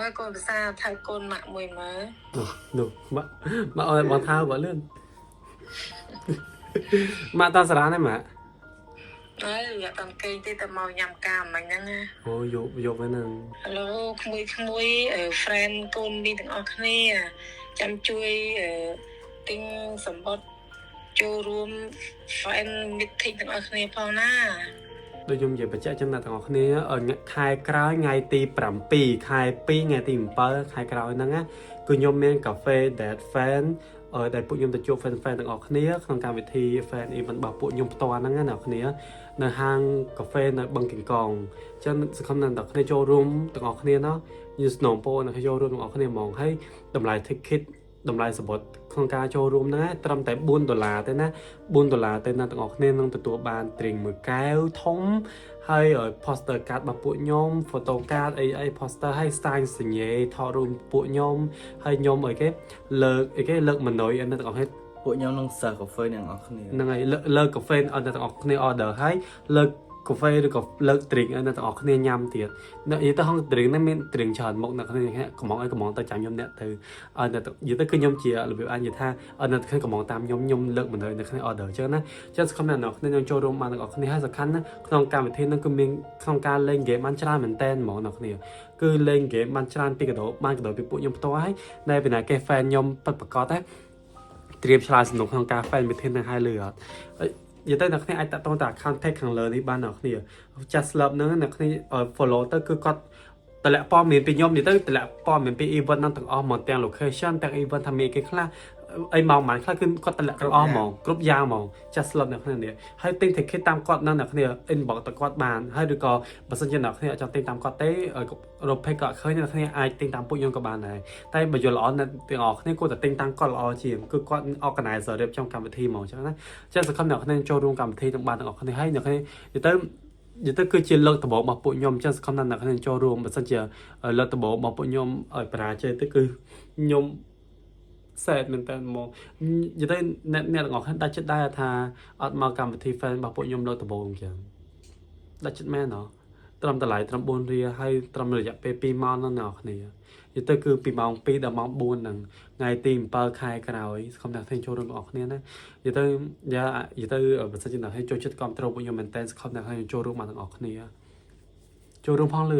មើលកូនភាសាថៃកូនម៉ាក់មួយមើល នោះមកឲ្យបងថាបើលឿនមកតាសារ៉ានេះមក ហើយវាតាំងគេទេតែមកញ៉ាំកាមមិញហ្នឹងណា អូយកទៅនឹង Hello ក្មួយ friend កូនមីទាំងអស់គ្នាចាំជួយទិញសម្បត្តិចូលរួម friend meeting ទាំងអស់គ្នាផងណា ដូចខ្ញុំនិយាយបញ្ជាក់ចំណាត់ទាំងអស់គ្នាខែក្រោយថ្ងៃទី 7 ខែ 2 ថ្ងៃទី 7 ខែក្រោយហ្នឹងណាគឺខ្ញុំមានកាហ្វេ Dead Fan ដែលពួកខ្ញុំទៅជួប fan ទាំងអស់គ្នាក្នុងកម្មវិធី fan event របស់ពួកខ្ញុំផ្ទាល់ហ្នឹងណាអ្នកគ្នានៅហាងកាហ្វេនៅបឹងកេងកងអញ្ចឹងសង្ឃឹមថាអ្នកគ្នាចូលរួមទាំងអស់គ្នាណាយើងស្នងពោអ្នកចូលរួមទាំងអស់គ្នាហ្មងហើយតម្លៃ ticket តម្លៃសម្បត្តិក្នុងការចូលរួមហ្នឹងត្រឹមតែ$4ទេណា$4ទេណាទាំងអស់គ្នានឹងទទួលបាន drink មួយកែវធំហើយ poster card របស់ពួកខ្ញុំ photo card អី poster ហើយ sign សញ្ញេថតរូបពួកខ្ញុំហើយខ្ញុំលើកម៉ណុយអីទាំងអស់គ្នា ពួកខ្ញុំនឹងសើកាហ្វេទាំងអស់គ្នា ហ្នឹងហើយលើកកាហ្វេអត់ទាំងអស់គ្នា order ហើយលើកកាហ្វេឬក៏លើក drink ឲ្យអ្នកទាំងអស់គ្នាញ៉ាំទៀតនិយាយទៅហង drink នេះមាន drink ច្រើនមុខអ្នកគ្នាកំងទៅចាំខ្ញុំអ្នកទៅឲ្យនិយាយទៅគឺខ្ញុំជារបៀបអញនិយាយថាឲ្យអ្នកគ្នាកំងតាមខ្ញុំលើកមិនឲ្យអ្នកគ្នា order អញ្ចឹងណាចឹងសង្ឃឹមថាអ្នកគ្នានឹងចូលរួមបានទាំងអស់គ្នាហើយសំខាន់ណាក្នុងកម្មវិធីហ្នឹងគឺមានក្នុងការលេង game បានច្រើនមែនតើហ្មងអ្នកគ្នាគឺលេង game បានច្រើនពីកដោបានកដោពីពួកខ្ញុំផ្ទាល់ហើយដែលពីណាគេ fan ខ្ញុំពិតប្រាកដណាត្រៀមឆ្លើយសំណួរក្នុងការ fan meeting នឹងឲ្យលឺអត់ និយាយទៅអ្នកគ្នាអាចតាក់ទងតែ account page ខាងលើនេះបានអ្នកគ្នា just love ហ្នឹងអ្នកគ្នា follow ទៅគឺគាត់តម្លាក់ព័ត៌មានពីខ្ញុំនិយាយទៅតម្លាក់ព័ត៌មានពី event ហ្នឹងទាំងអស់មកទាំង location ទាំង event ថាមានគេខ្លះអីមកខ្លះគឺគាត់តម្លាក់ទាំងអស់ហ្មងគ្រប់យ៉ាងហ្មង just love អ្នកគ្នានេះហើយទិញ ticket តាមគាត់ហ្នឹងអ្នកគ្នា inbox ទៅគាត់បានហើយឬក៏បើសិនជាអ្នកគ្នាអត់ចង់ទិញតាមគាត់ទេរក page គាត់ឃើញអ្នកគ្នាអាចទិញតាមពួកខ្ញុំក៏បានដែរតែបើយល់ល្អអ្នកទាំងអស់គ្នាគួរតែទិញតាមគាត់ល្អជាងគឺគាត់ organizer រៀបចំកម្មវិធីហ្មងអញ្ចឹងណាចឹងសង្ឃឹមអ្នកគ្នាចូលរួមកម្មវិធីទាំងបានទាំងអស់គ្នាហើយអ្នកគ្នានិយាយទៅគឺជាលើកដំបូងរបស់ពួកខ្ញុំចឹងសង្ឃឹមថាអ្នកគ្នាចូលរួមបើសិនជាលើកដំបូងរបស់ពួកខ្ញុំឲ្យបរាជ័យទៅគឺខ្ញុំsad មែនតើមកនិយាយទៅអ្នកទាំងអស់គ្នាដាច់ចិត្តដែរថាអត់មកកម្មវិធី fan របស់ពួកខ្ញុំលើកដំបូងអញ្ចឹងដាច់ចិត្តមែនហ៎ត្រឹមតម្លៃត្រឹម4រៀលហើយត្រឹមរយៈពេល2ម៉ោងហ្នឹងអ្នកគ្នានិយាយទៅគឺពីម៉ោង2ដល់ម៉ោង4ហ្នឹងថ្ងៃទី7ខែក្រោយសង្ឃឹមថាចូលរួមបងប្អូនគ្នាណានិយាយទៅបើសិនជាអ្នកចូលចិត្តគ្រប់ត្រូលពួកខ្ញុំមែនតើសង្ឃឹមថាចូលរួមមកទាំងអស់គ្នាចូលរួមផងលឿន